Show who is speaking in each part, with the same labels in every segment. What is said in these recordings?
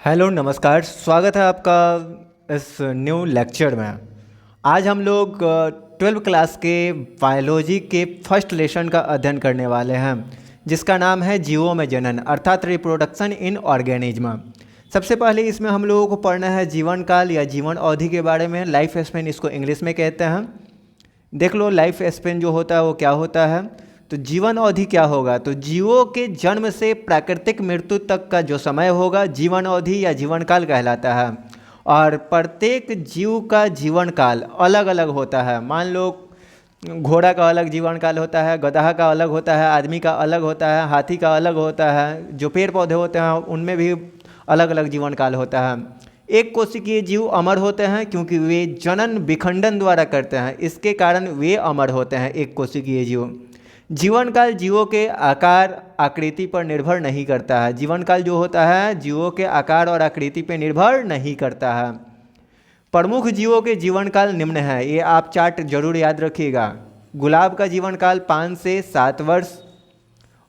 Speaker 1: Hello नमस्कार, स्वागत है आपका इस न्यू लेक्चर में। आज हम लोग 12वीं क्लास के बायोलॉजी के फर्स्ट लेसन का अध्ययन करने वाले हैं, जिसका नाम है जीवों में जनन अर्थात रिप्रोडक्शन इन ऑर्गेनिज्म। सबसे पहले इसमें हम लोगों को पढ़ना है जीवन काल या जीवन अवधि के बारे में। लाइफ स्पेन इसको इंग्लिश में कहते हैं। देख लो लाइफ स्पेन जो होता है वो क्या होता है। तो जीवन अवधि क्या होगा, तो जीवों के जन्म से प्राकृतिक मृत्यु तक का जो समय होगा जीवन अवधि या जीवन काल कहलाता है। और प्रत्येक जीव का जीवन काल अलग अलग होता है। मान लो घोड़ा का अलग जीवन काल होता है, गधा का अलग होता है, आदमी का अलग होता है, हाथी का अलग होता है, जो पेड़ पौधे होते हैं उनमें भी अलग अलग जीवन काल होता है। एक कोशिकीय जीव अमर होते हैं क्योंकि वे जनन विखंडन द्वारा करते हैं, इसके कारण वे अमर होते हैं एक कोशिकीय जीव। जीवन काल जीवों के आकार आकृति पर निर्भर नहीं करता है। जीवन काल जो होता है जीवों के आकार और आकृति पर निर्भर नहीं करता है। प्रमुख जीवों के जीवन काल निम्न है, ये आप चार्ट जरूर याद रखिएगा। गुलाब का जीवन काल 5 से 7 वर्ष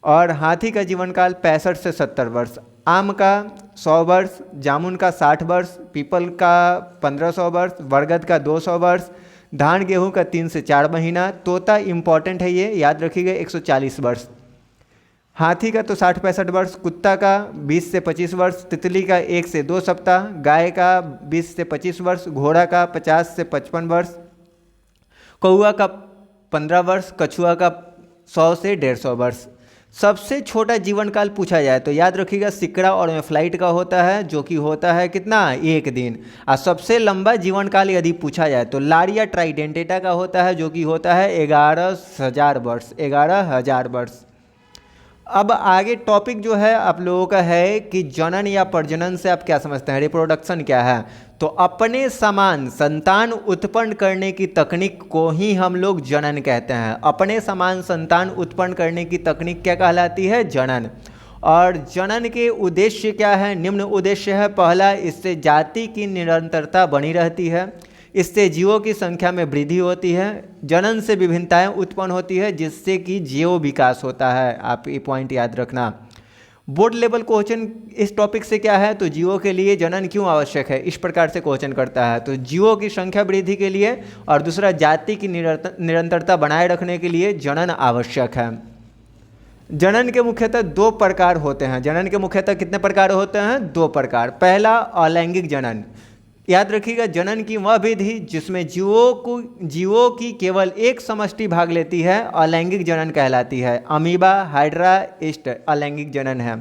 Speaker 1: और हाथी का जीवन काल 65 से 70 वर्ष, आम का 100 वर्ष, जामुन का 60 वर्ष, पीपल का 1500 वर्ष, बरगद का 200 वर्ष, धान गेहूं का 3 से 4 महीना, तोता इम्पॉर्टेंट है ये याद रखिएगा 140 वर्ष, हाथी का तो 60-65 वर्ष, कुत्ता का 20 से 25 वर्ष, तितली का 1 से 2 सप्ताह, गाय का 20 से 25 वर्ष, घोड़ा का 50 से 55 वर्ष, कौआ का 15 वर्ष, कछुआ का 100 से 150 वर्ष। सबसे छोटा जीवन काल पूछा जाए तो याद रखिएगा सिकड़ा और फ्लाइट का होता है, जो कि होता है कितना 1 दिन। और सबसे लंबा जीवन काल यदि पूछा जाए तो लारिया ट्राइडेंटेटा का होता है, जो कि होता है 11,000 वर्ष, 11,000 वर्ष। अब आगे टॉपिक जो है आप लोगों का है कि जनन या प्रजनन से आप क्या समझते हैं, रिप्रोडक्शन क्या है। तो अपने समान संतान उत्पन्न करने की तकनीक को ही हम लोग जनन कहते हैं। अपने समान संतान उत्पन्न करने की तकनीक क्या कहलाती है, जनन। और जनन के उद्देश्य क्या है, निम्न उद्देश्य है। पहला, इससे जाति की निरंतरता बनी रहती है, इससे जीवों की संख्या में वृद्धि होती है, जनन से विभिन्नताएं उत्पन्न होती है जिससे कि जीव विकास होता है। आप ये पॉइंट याद रखना। बोर्ड लेवल क्वेश्चन इस टॉपिक से क्या है, तो जीवों के लिए जनन क्यों आवश्यक है, इस प्रकार से क्वेश्चन करता है। तो जीवों की संख्या वृद्धि के लिए और दूसरा जाति की निरंतरता बनाए रखने के लिए जनन आवश्यक है। जनन के मुख्यतः 2 प्रकार होते हैं। जनन के मुख्यतः कितने प्रकार होते हैं, 2 प्रकार। पहला अलैंगिक जनन। याद रखिएगा जनन की वह विधि जिसमें जीवों की केवल एक समष्टि भाग लेती है अलैंगिक जनन कहलाती है। अमीबा, हाइड्रा, ईस्ट अलैंगिक जनन है।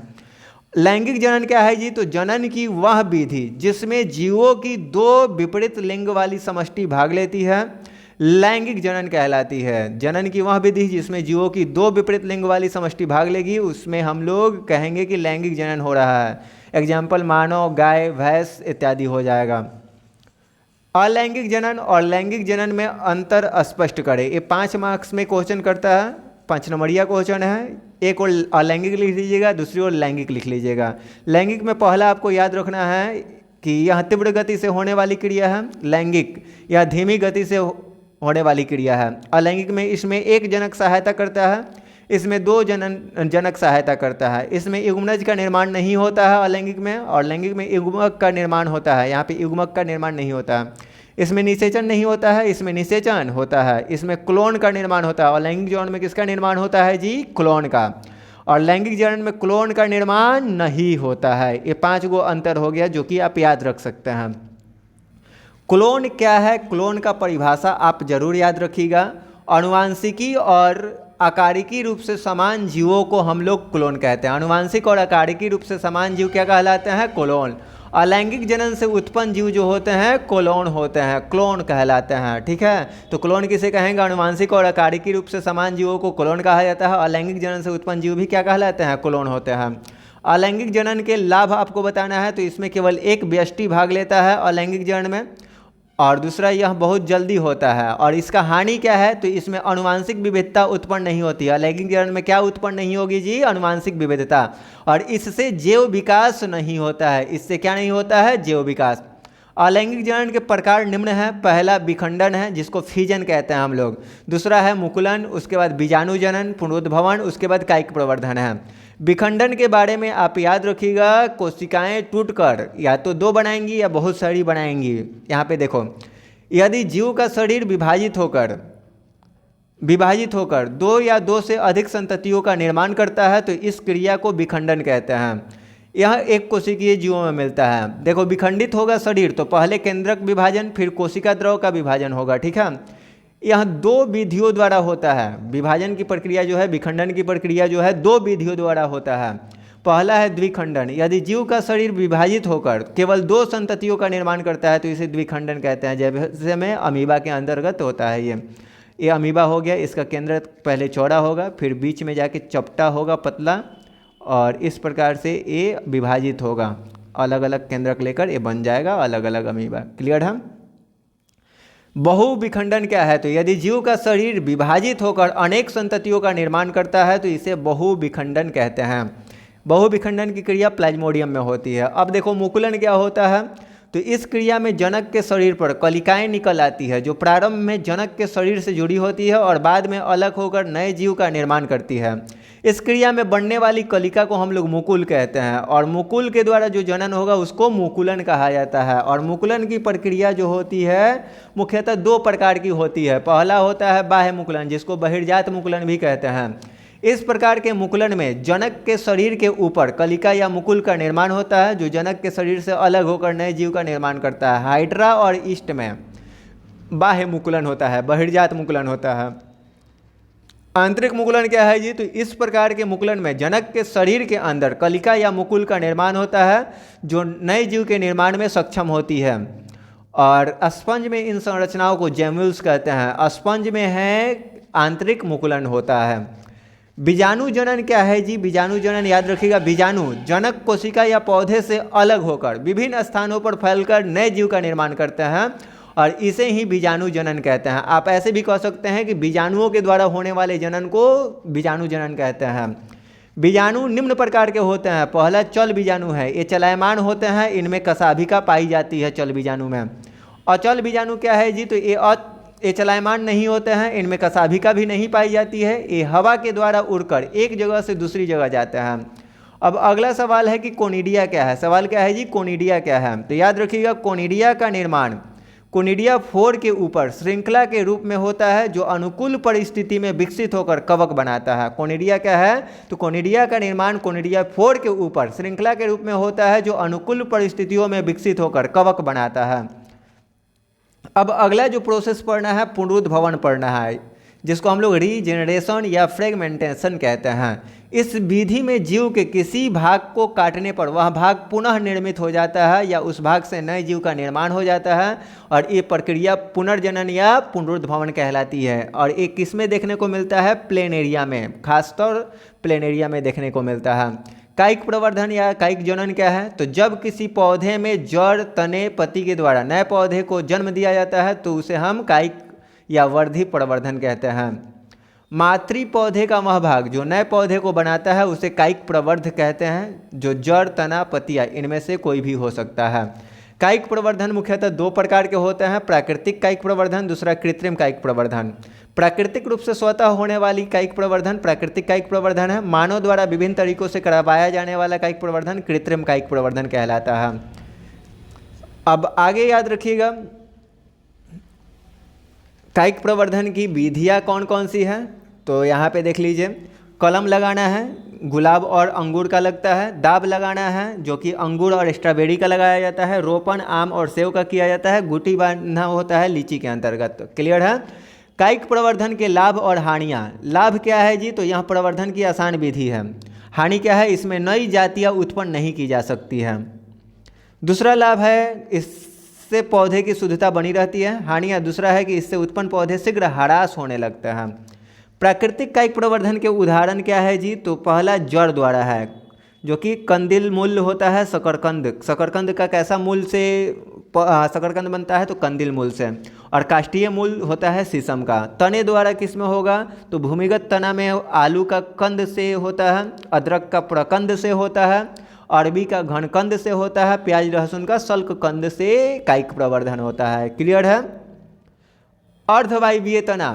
Speaker 1: लैंगिक जनन क्या है जी, तो जनन की वह विधि जिसमें जीवों की 2 विपरीत लिंग वाली समष्टि भाग लेती है लैंगिक जनन कहलाती है। जनन की वह विधि जिसमें जीवों की 2 विपरीत लिंग वाली समष्टि भाग लेगी उसमें हम लोग कहेंगे कि लैंगिक जनन हो रहा है। एग्जाम्पल मानव, गाय, भैंस इत्यादि हो जाएगा। अलैंगिक जनन और लैंगिक जनन में अंतर स्पष्ट करें। ये 5 मार्क्स में क्वेश्चन करता है, 5 नंबरिया क्वेश्चन है। एक और अलैंगिक लिख लीजिएगा, दूसरी ओर लैंगिक लिख लीजिएगा। लैंगिक में पहला आपको याद रखना है कि यह तीव्र गति से होने वाली क्रिया है, लैंगिक यह धीमी गति से होने वाली क्रिया है। अलैंगिक में इसमें एक जनक सहायता करता है, इसमें 2 जनक सहायता करता है। इसमें युग्मनज का निर्माण नहीं होता है अलैंगिक में, और लैंगिक में युग्मक का निर्माण होता है। यहाँ पे युग्मक का निर्माण नहीं होता है। इसमें निषेचन नहीं होता है, इसमें निषेचन होता है। इसमें क्लोन का निर्माण होता है। और लैंगिक जनन में किसका निर्माण होता है जी, क्लोन का। और लैंगिक जनन में क्लोन का निर्माण नहीं होता है। ये 5 गो अंतर हो गया जो कि आप याद रख सकते हैं। क्लोन क्या है, क्लोन का परिभाषा आप जरूर याद रखिएगा। आनुवांशिकी और आकारिकी रूप से समान जीवों को हम लोग क्लोन कहते हैं। आनुवांशिक और आकारिकी रूप से समान जीव क्या कहलाते हैं, क्लोन। अलैंगिक जनन से उत्पन्न जीव जो होते हैं क्लोन होते हैं, क्लोन कहलाते हैं। ठीक है, तो क्लोन किसे कहेंगे, आनुवांशिक और आकारिकी रूप से समान जीवों को क्लोन कहा जाता है। अलैंगिक जनन से उत्पन्न जीव भी क्या कहलाते हैं, क्लोन होते हैं। अलैंगिक जनन के लाभ आपको बताना है, तो इसमें केवल एक व्यष्टि भाग लेता है अलैंगिक जनन में, और दूसरा यह बहुत जल्दी होता है। और इसका हानि क्या है, तो इसमें आनुवांशिक विविधता उत्पन्न नहीं होती है। लैंगिक जनन में क्या उत्पन्न नहीं होगी जी, आनुवांशिक विविधता। और इससे जैव विकास नहीं होता है। इससे क्या नहीं होता है, जैव विकास। अलैंगिक जनन के प्रकार निम्न है। पहला विखंडन है जिसको फीजन कहते हैं हम लोग। दूसरा है मुकुलन, उसके बाद बीजाणु जनन, पुनरुद्भवन, उसके बाद कायिक प्रवर्धन है। विखंडन के बारे में आप याद रखिएगा, कोशिकाएं टूटकर या तो दो बनाएंगी या बहुत सारी बनाएंगी। यहाँ पे देखो, यदि जीव का शरीर विभाजित होकर दो या दो से अधिक संततियों का निर्माण करता है तो इस क्रिया को विखंडन कहते हैं। यह एक कोशिकीय जीवों में मिलता है। देखो, विखंडित होगा शरीर तो पहले केंद्रक विभाजन फिर कोशिका द्रव का विभाजन होगा, ठीक है। यह दो विधियों द्वारा होता है। विभाजन की प्रक्रिया जो है, विखंडन की प्रक्रिया जो है, दो विधियों द्वारा होता है। पहला है द्विखंडन। यदि जीव का शरीर विभाजित होकर केवल दो संततियों का निर्माण करता है तो इसे द्विखंडन कहते हैं। जैसे में अमीबा के अंतर्गत होता है ये अमीबा हो गया। इसका केंद्र पहले चौड़ा होगा, फिर बीच में जाके चपटा होगा, पतला, और इस प्रकार से ये विभाजित होगा। अलग अलग केंद्रक लेकर ये बन जाएगा अलग अलग अमीबा। क्लियर है। बहुविखंडन क्या है? तो यदि जीव का शरीर विभाजित होकर अनेक संततियों का निर्माण करता है तो इसे बहुविखंडन कहते हैं। बहुविखंडन की क्रिया प्लाज्मोडियम में होती है। अब देखो, मुकुलन क्या होता है? तो इस क्रिया में जनक के शरीर पर कलिकाएं निकल आती है जो प्रारंभ में जनक के शरीर से जुड़ी होती है और बाद में अलग होकर नए जीव का निर्माण करती है। इस क्रिया में बनने वाली कलिका को हम लोग मुकुल कहते हैं और मुकुल के द्वारा जो जनन होगा उसको मुकुलन कहा जाता है। और मुकुलन की प्रक्रिया जो होती है मुख्यतः दो प्रकार की होती है। पहला होता है बाह्य मुकुलन, जिसको बहिर्जात मुकुलन भी कहते हैं। इस प्रकार के मुकुलन में जनक के शरीर के ऊपर कलिका या मुकुल का निर्माण होता है जो जनक के शरीर से अलग होकर नए जीव का निर्माण करता है। हाइड्रा और ईस्ट में बाह्य मुकुलन होता है, बहिर्जात मुकुलन होता है। आंतरिक मुकुलन क्या है जी? तो इस प्रकार के मुकुलन में जनक के शरीर के अंदर कलिका या मुकुल का निर्माण होता है जो नए जीव के निर्माण में सक्षम होती है। और स्पंज में इन संरचनाओं को जेम्यूल्स कहते हैं। स्पंज में है आंतरिक मुकुलन होता है। बीजाणु जनन क्या है जी? बीजाणु जनन याद रखिएगा, बीजाणु जनक कोशिका या पौधे से अलग होकर विभिन्न स्थानों पर फैलकर नए जीव का निर्माण करते हैं और इसे ही बीजाणु जनन कहते हैं। आप ऐसे भी कह सकते हैं कि बीजाणुओं के द्वारा होने वाले जनन को बीजाणु जनन कहते हैं। बीजाणु निम्न प्रकार के होते हैं। पहला चल बीजाणु है, ये चलायमान होते हैं, इनमें कसाभिका पाई जाती है चल बीजाणु में। अचल बीजाणु क्या है जी? तो ये चलायमान नहीं होते हैं, इनमें कसाभिका भी नहीं पाई जाती है। ये हवा के द्वारा उड़कर एक जगह से दूसरी जगह जाते हैं। अब अगला सवाल है कि कोनिडिया क्या है? सवाल क्या है जी? कोनिडिया क्या है? तो याद रखिएगा, कोनिडिया का निर्माण कोनिडिया 4 के ऊपर श्रृंखला के रूप में होता है जो अनुकूल परिस्थिति में विकसित होकर कवक बनाता है। कोनिडिया क्या है? तो कोनिडिया का निर्माण कोनिडिया 4 के ऊपर श्रृंखला के रूप में होता है जो अनुकूल परिस्थितियों में विकसित होकर कवक बनाता है। अब अगला जो प्रोसेस पढ़ना है पुनरुद्भवन पढ़ना है, जिसको हम लोग रीजेनरेशन या फ्रेगमेंटेशन कहते हैं। इस विधि में जीव के किसी भाग को काटने पर वह भाग पुनः निर्मित हो जाता है या उस भाग से नए जीव का निर्माण हो जाता है और ये प्रक्रिया पुनर्जनन या पुनरुद्भवन कहलाती है। और ये किस में देखने को मिलता है? प्लेनेरिया में, खासतौर प्लेनेरिया में देखने को मिलता है। कायिक प्रवर्धन या कायिक जनन क्या है? तो जब किसी पौधे में जड़, तने, पत्ती के द्वारा नए पौधे को जन्म दिया जाता है तो उसे हम कायिक या वर्धी प्रवर्धन कहते हैं। मातृ पौधे का वह भाग जो नए पौधे को बनाता है उसे कायिक प्रवर्ध कहते हैं, जो जड़, तना, पत्तियां इनमें से कोई भी हो सकता है। कायिक प्रवर्धन मुख्यतः दो प्रकार के होते हैं, प्राकृतिक कायिक प्रवर्धन, दूसरा कृत्रिम कायिक प्रवर्धन। प्राकृतिक रूप से स्वतः होने वाली कायिक प्रवर्धन प्राकृतिक कायिक प्रवर्धन है। मानव द्वारा विभिन्न तरीकों से करवाया जाने वाला कायिक प्रवर्धन कृत्रिम कायिक प्रवर्धन कहलाता है। अब आगे याद रखिएगा, कायिक प्रवर्धन की विधियाँ कौन कौन सी हैं? तो यहाँ पे देख लीजिए, कलम लगाना है, गुलाब और अंगूर का लगता है। दाब लगाना है जो कि अंगूर और स्ट्रॉबेरी का लगाया जाता है। रोपण आम और सेव का किया जाता है। गुटी बांधना होता है लीची के अंतर्गत। क्लियर है? कायिक प्रवर्धन के लाभ और हानियाँ। लाभ क्या है जी? तो यह प्रवर्धन की आसान विधि है। हानि क्या है? इसमें नई जातियाँ उत्पन्न नहीं की जा सकती है। दूसरा लाभ है इससे पौधे की शुद्धता बनी रहती है। हानियाँ दूसरा है कि इससे उत्पन्न पौधे शीघ्र हरास होने लगते हैं। प्राकृतिक कायिक प्रवर्धन के उदाहरण क्या है जी? तो पहला जड़ द्वारा है जो कि कंदिल मूल होता है, शकरकंद। शकरकंद का कैसा मूल से शकरकंद बनता है? तो कंदिल मूल से। और काष्ठीय मूल होता है शीशम का। तने द्वारा किस में होगा? तो भूमिगत तना में आलू का कंद से होता है, अदरक का प्रकंद से होता है अरबी का घनकंद से होता है, प्याज लहसुन का सल्क कंद से कायिक प्रवर्धन होता है। क्लियर है। अर्धवायवीय तना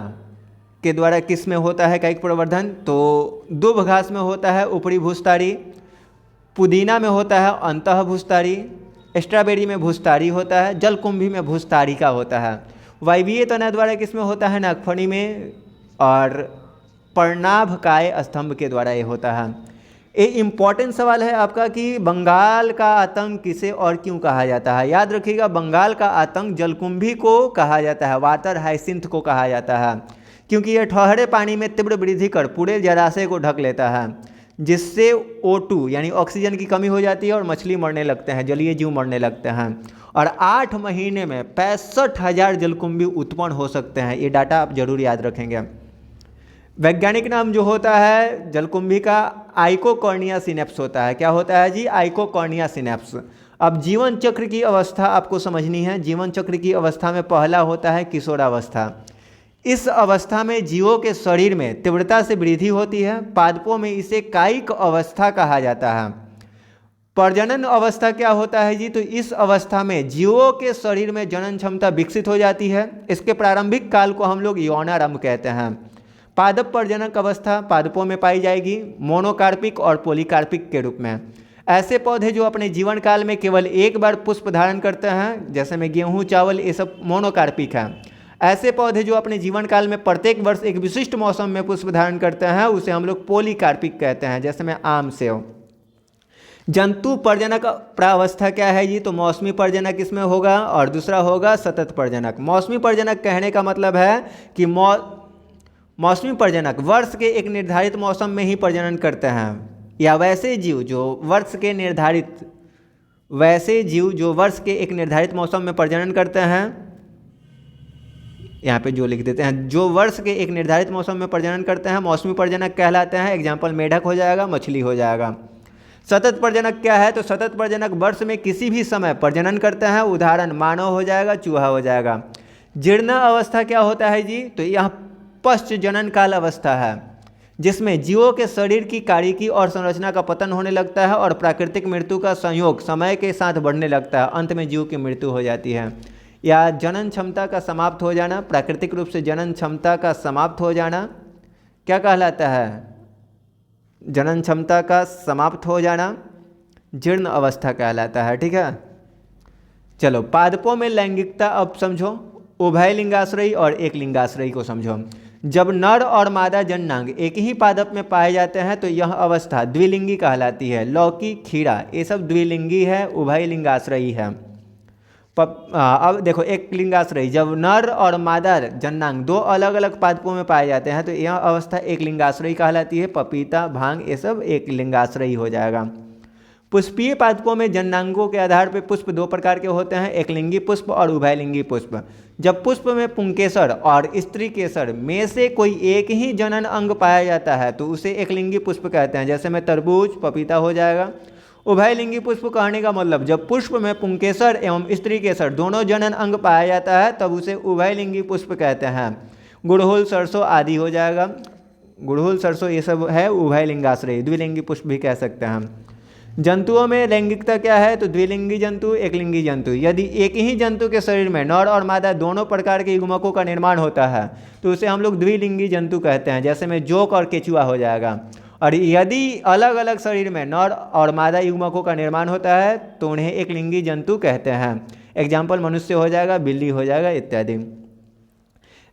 Speaker 1: के द्वारा किस में होता है कायिक प्रवर्धन? तो दुभ घास में होता है ऊपरी भूस्तारी, पुदीना में होता है अंतः भूस्तारी, स्ट्रॉबेरी में भूस्तारी होता है, जलकुंभी में भूस्तारी का होता है। वायवीय तना द्वारा किस में होता है? नागफनी में, और पर्णाभकाय स्तंभ के द्वारा ये होता है। ये इम्पॉर्टेंट सवाल है आपका कि बंगाल का आतंक किसे और क्यों कहा जाता है। याद रखिएगा, बंगाल का आतंक जलकुंभी को कहा जाता है, वाटर हाइसिंथ को कहा जाता है, क्योंकि यह ठहरे पानी में तीव्र वृद्धि कर पूरे जलाशय को ढक लेता है, जिससे O2 यानी ऑक्सीजन की कमी हो जाती है और मछली मरने लगते हैं, जलीय जीव मरने लगते हैं। और 8 महीने में 65,000 जलकुंभी उत्पन्न हो सकते हैं। ये डाटा आप जरूर याद रखेंगे। वैज्ञानिक नाम जो होता है जलकुंभी का आइकोकॉर्निया सिनेप्स होता है। क्या होता है जी? आइकोकॉर्निया सिनेप्स। अब जीवन चक्र की अवस्था आपको समझनी है। जीवन चक्र की अवस्था में पहला होता है किशोरावस्था। इस अवस्था में जीवों के शरीर में तीव्रता से वृद्धि होती है। पादपों में इसे कायिक अवस्था कहा जाता है। प्रजनन अवस्था क्या होता है जी? तो इस अवस्था में जीवों के शरीर में जनन क्षमता विकसित हो जाती है। इसके प्रारंभिक काल को हम लोग यौनारंभ कहते हैं। पादप प्रजनक अवस्था पादपों में पाई जाएगी मोनोकार्पिक और पॉलीकार्पिक के रूप में। ऐसे पौधे जो अपने जीवन काल में केवल एक बार पुष्प धारण करते हैं, जैसे में गेहूं, चावल, ये सब मोनोकार्पिक हैं। ऐसे पौधे जो अपने जीवन काल में प्रत्येक वर्ष एक विशिष्ट मौसम में पुष्प धारण करते हैं, उसे हम लोग पॉलीकार्पिक कहते हैं, जैसे में आम, सेव। जंतु प्रजनक प्रावस्था क्या है जी? तो मौसमी प्रजनक इसमें होगा और दूसरा होगा सतत प्रजनक। मौसमी प्रजनक कहने का मतलब है कि मौसमी प्रजनक वर्ष के एक निर्धारित मौसम में ही प्रजनन करते हैं, या वैसे जीव जो वर्ष के एक निर्धारित मौसम में प्रजनन करते हैं, यहाँ पे जो लिख देते हैं, जो वर्ष के एक निर्धारित मौसम में प्रजनन करते हैं मौसमी प्रजनक कहलाते हैं। एग्जाम्पल मेढक हो जाएगा, मछली हो जाएगा। सतत प्रजनक क्या है? तो सतत प्रजनक वर्ष में किसी भी समय प्रजनन करते हैं। उदाहरण मानव हो जाएगा, चूहा हो जाएगा। जीर्ण अवस्था क्या होता है जी? तो यह पश्च जनन काल अवस्था है, जिसमें जीवों के शरीर की कारिकी और संरचना का पतन होने लगता है और प्राकृतिक मृत्यु का संयोग समय के साथ बढ़ने लगता है। अंत में जीव की मृत्यु हो जाती है। या जनन क्षमता का समाप्त हो जाना, प्राकृतिक रूप से जनन क्षमता का समाप्त हो जाना क्या कहलाता है? जनन क्षमता का समाप्त हो जाना जीर्ण अवस्था कहलाता है। ठीक है, चलो पादपों में लैंगिकता अब समझो। उभय लिंगाश्रयी और एक लिंगाश्रयी को समझो। जब नर और मादा जननांग एक ही पादप में पाए जाते हैं तो यह अवस्था द्विलिंगी कहलाती है। लौकी, खीरा ये सब द्विलिंगी है, उभय लिंगाश्रयी है। अब देखो एक लिंगाश्रयी, जब नर और मादा जननांग दो अलग अलग पादपों में पाए जाते हैं तो यह अवस्था एक लिंगाश्रयी कहलाती है। पपीता, भांग ये सब एक लिंगाश्रयी हो जाएगा। पुष्पीय पादपों में जननांगों के आधार पर पुष्प दो प्रकार के होते हैं, एक लिंगी पुष्प और उभयलिंगी पुष्प। जब पुष्प में पुंकेसर और स्त्री केसर में से कोई एक ही जनन अंग पाया जाता है तो उसे एक लिंगी पुष्प कहते हैं, जैसे में तरबूज, पपीता हो जाएगा। उभयलिंगी पुष्प कहने का मतलब जब पुष्प में पुंकेसर एवं स्त्री केसर दोनों जनन अंग पाया जाता है तब उसे उभयलिंगी पुष्प कहते हैं। गुड़हल, सरसों आदि हो जाएगा। गुड़हल, सरसों ये सब है उभयलिंगाश्रयी, द्विलिंगी पुष्प भी कह सकते हैं हम। जंतुओं में लैंगिकता क्या है? तो द्विलिंगी जंतु, एक लिंगी जंतु। यदि एक ही जंतु के शरीर में नर और मादा दोनों प्रकार के युग्मकों का निर्माण होता है तो उसे हम लोग द्विलिंगी जंतु कहते हैं, जैसे में जोक और केचुआ हो जाएगा। और यदि अलग अलग शरीर में नर और मादा युग्मकों का निर्माण होता है तो उन्हें एक लिंगी जंतु कहते हैं। एग्जाम्पल मनुष्य हो जाएगा, बिल्ली हो जाएगा इत्यादि।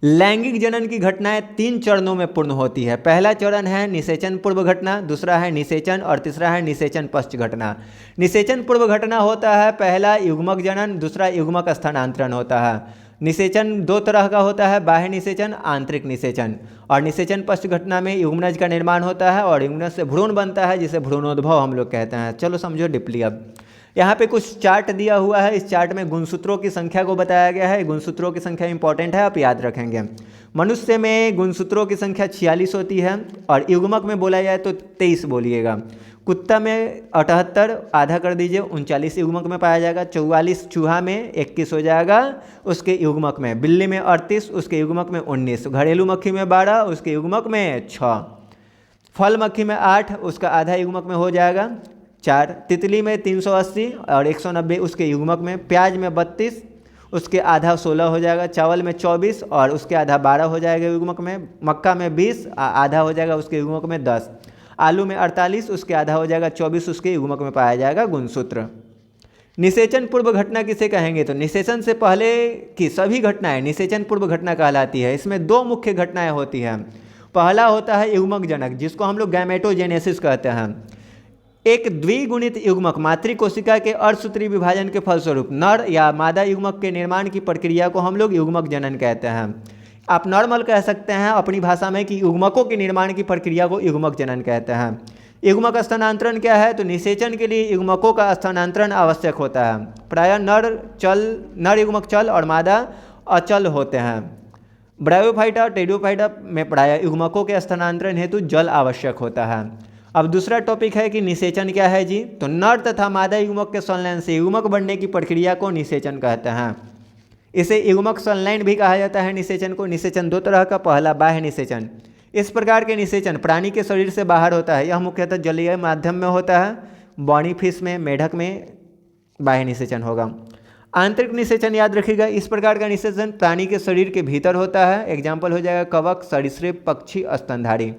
Speaker 1: लैंगिक जनन की घटनाएं 3 चरणों में पूर्ण होती है। पहला चरण है निषेचन पूर्व घटना, दूसरा है निषेचन और तीसरा है निषेचन पश्च घटना। निषेचन पूर्व घटना होता है पहला युग्मक जनन, दूसरा युग्मक स्थानांतरण होता है। निषेचन 2 तरह का होता है, बाह्य निषेचन, आंतरिक निषेचन। और निषेचन पश्च घटना में युग्मनज का निर्माण होता है और युग्मनज से भ्रूण बनता है, जिसे भ्रूणोद्भव हम लोग कहते हैं। चलो समझो डीपली। अब यहाँ पे कुछ चार्ट दिया हुआ है, इस चार्ट में गुणसूत्रों की संख्या को बताया गया है। गुणसूत्रों की संख्या इंपॉर्टेंट है, आप याद रखेंगे। मनुष्य में गुणसूत्रों की संख्या 46 होती है और युग्मक में बोला जाए तो 23 बोलिएगा। कुत्ता में 78 आधा कर दीजिए, 39 युग्मक में पाया जाएगा। 44 चूहा में 21 हो जाएगा उसके युग्मक में। बिल्ली में 38 उसके युग्मक में 19। घरेलू मक्खी में 12 उसके युग्मक में 6। फल मक्खी में 8 उसका आधा युग्मक में हो जाएगा। 4, तितली में 380 और 190 उसके युग्मक में, प्याज में 32 उसके आधा 16 हो जाएगा, चावल में 24 और उसके आधा 12 हो जाएगा युग्मक में, मक्का में 20 आधा हो जाएगा उसके युग्मक में 10, आलू में 48 उसके आधा हो जाएगा 24 उसके युग्मक में पाया जाएगा गुणसूत्र। निषेचन पूर्व घटना किसे कहेंगे? तो निषेचन से पहले की सभी घटनाएं निषेचन पूर्व घटना कहलाती है। इसमें दो मुख्य घटनाएं होती हैं। पहला होता है युग्मक जनक, जिसको हम लोग गैमेटोजेनेसिस कहते हैं। एक द्विगुणित युग्मक मातृ कोशिका के अर्धसूत्री विभाजन के फलस्वरूप नर या मादा युग्मक के निर्माण की प्रक्रिया को हम लोग युग्मक जनन कहते हैं। आप नॉर्मल कह सकते हैं अपनी भाषा में कि युग्मकों के निर्माण की प्रक्रिया को युग्मक जनन कहते हैं। युग्मक स्थानांतरण क्या है? तो निषेचन के लिए युग्मकों का स्थानांतरण आवश्यक होता है। प्रायः नर युग्मक चल और मादा अचल होते हैं। ब्रायोफाइटा और टेरिडोफाइटा में प्रायः युग्मकों के स्थानांतरण हेतु जल आवश्यक होता है। अब दूसरा टॉपिक है कि निषेचन क्या है जी? तो नर तथा मादा युग्मक के संलयन से युग्मक बनने की प्रक्रिया को निषेचन कहते हैं। इसे युग्मक संलयन भी कहा जाता है। निषेचन को, निषेचन दो तरह का, पहला बाह्य निषेचन। इस प्रकार के निषेचन प्राणी के शरीर से बाहर होता है। यह मुख्यतः जलीय माध्यम में होता है। बॉनी फिश में, मेढक में बाह्य निषेचन होगा। आंतरिक निषेचन याद रखिएगा, इस प्रकार का निषेचन प्राणी के शरीर के भीतर होता है। एग्जाम्पल हो जाएगा कवक, सरीसृप, पक्षी, स्तनधारी।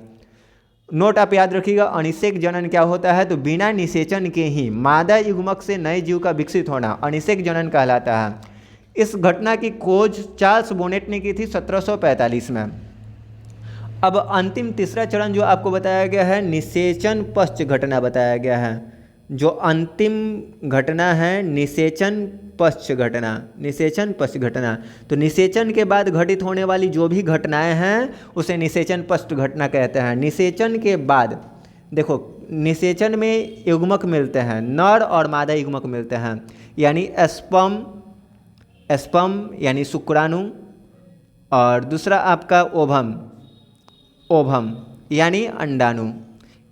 Speaker 1: नोट आप याद रखिएगा, अनिषेक जनन क्या होता है? तो बिना निषेचन के ही मादा युग्मक से नए जीव का विकसित होना अनिषेक जनन कहलाता है। इस घटना की खोज चार्ल्स बोनेट ने की थी 1745 में। अब अंतिम तीसरा चरण जो आपको बताया गया है, निषेचन पश्च घटना बताया गया है। जो अंतिम घटना है निषेचन पश्च घटना, निषेचन पश्च घटना। तो निषेचन के बाद घटित होने वाली जो भी घटनाएं हैं उसे निषेचन पश्च घटना कहते हैं। निषेचन के बाद देखो, निषेचन में युग्मक मिलते हैं, नर और मादा युग्मक मिलते हैं, यानी स्पर्म यानी शुक्राणु, और दूसरा आपका ओभम यानी अंडाणु।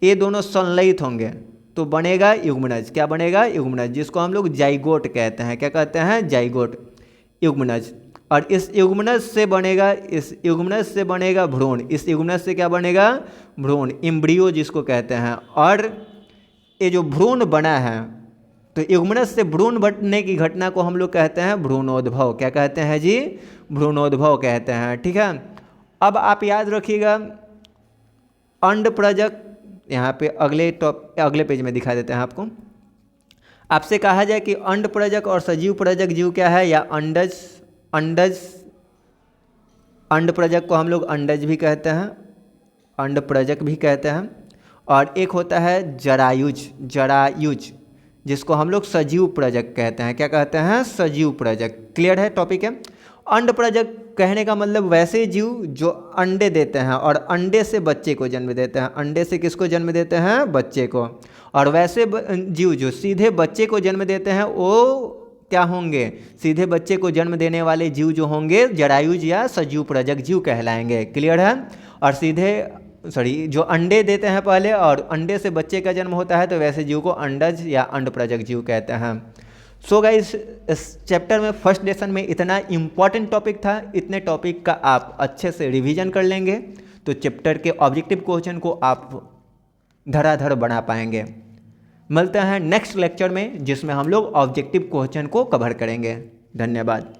Speaker 1: ये दोनों संलयित होंगे तो बनेगा युग्मनज। क्या बनेगा? युग्मनज, जिसको हम लोग जाइगोट कहते हैं। क्या कहते हैं? जाइगोट, युग्मनज। और इस युग्मनज से बनेगा भ्रूण। इस युग्मनज से क्या बनेगा? भ्रूण, एम्ब्रियो जिसको कहते हैं। और ये जो भ्रूण बना है, तो युग्मनज से भ्रूण बनने की घटना को हम लोग कहते हैं भ्रूणोद्भव। क्या कहते हैं जी? भ्रूणोद्भव कहते हैं। ठीक है। अब आप याद रखिएगा अंडप्रजक, यहाँ पे अगले पेज में दिखा देते हैं आपको। आपसे कहा जाए कि अंडप्रजक और सजीव प्रजक जीव क्या है, या अंडप्रजक को हम लोग अंडज भी कहते हैं, अंडप्रजक भी कहते हैं। और एक होता है जरायुज, जिसको हम लोग सजीव प्रजक कहते हैं। क्या कहते हैं? सजीव प्रजक। क्लियर है? टॉपिक है। अंडप्रजक कहने का मतलब वैसे जीव जो अंडे देते हैं और अंडे से बच्चे को जन्म देते हैं। अंडे से किसको जन्म देते हैं? बच्चे को। और वैसे जीव जो सीधे बच्चे को जन्म देते हैं वो क्या होंगे? सीधे बच्चे को जन्म देने वाले जीव जो होंगे जरायुज या सजीव प्रजक जीव कहलाएंगे। क्लियर है? और जो अंडे देते हैं पहले और अंडे से बच्चे का जन्म होता है, तो वैसे जीव को अंडज या अंडप्रजक जीव कहते हैं। सो गाइस, इस चैप्टर में फर्स्ट लेसन में इतना इम्पॉर्टेंट टॉपिक था। इतने टॉपिक का आप अच्छे से रिवीजन कर लेंगे तो चैप्टर के ऑब्जेक्टिव क्वेश्चन को आप धड़ाधड़ बना पाएंगे। मिलते हैं नेक्स्ट लेक्चर में, जिसमें हम लोग ऑब्जेक्टिव क्वेश्चन को कवर करेंगे। धन्यवाद।